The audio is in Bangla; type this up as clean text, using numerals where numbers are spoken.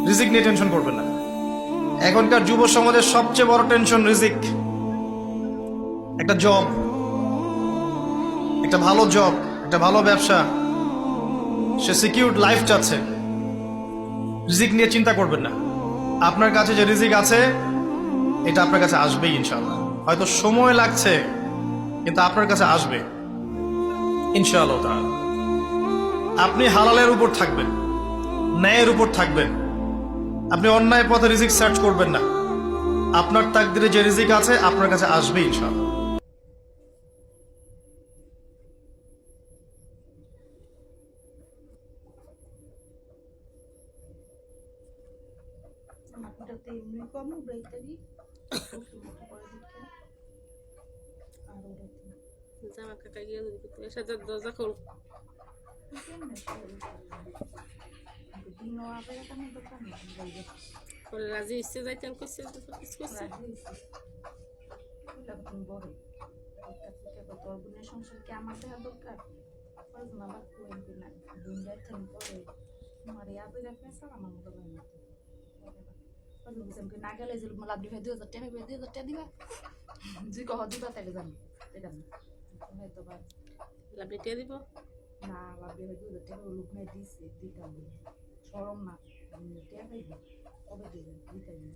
রিজিক নিয়ে টেনশন করবেন না। এখনকার যুব সমাজের সবচেয়ে বড় টেনশন রিজিক। একটা জব, একটা ভালো জব, একটা ভালো ব্যবসা, সে সিকিউরড লাইফ চাচ্ছে। রিজিক নিয়ে চিন্তা করবেন না। আপনার কাছে যে রিজিক আছে এটা আপনার কাছে আসবেই ইনশাআল্লাহ। হয়তো সময় লাগছে কিন্তু আপনার কাছে আসবে ইনশাআল্লাহ তাআলা। আপনি হালালের উপর থাকবেন, ন্যায়ের উপর থাকবেন। আপনি অন্যায় পথে রিজিক সার্চ করবেন না। আপনার তাকদিরে যে রিজিক আছে আপনার কাছে আসবে ইনশাআল্লাহ। মাটিটাতে এমনি কম ব্রেইতারি করে দিচ্ছে আর ওটাতে জামা কাকা গিয়ে এর সাথে দরজা খোল। দিনও আবার এখানে দোকান বলবে বলে রাজি হচ্ছে যাইতে আমি করছি কিছু করছি। তুমি বড় তোর বোনের সংসার কি আমার দেখা দরকার আবার কুয়েন্টি না দিন যাইতে পরে তোমার ইয়াদ রাখবে স্যার আমার মতো হয় না না গেলে যে লাভ দিবে 2000 টাকা 2000 টাকা দিবা জি কহ দিবা তাহলে জানি এটা না হয়তো বা লাভ দিয়ে দিব না লাভ দিবে 2000 টাকা লোক নাই দিছে দিতাম শরম না টাকা পাইবে কবে দিবেন দিতাই না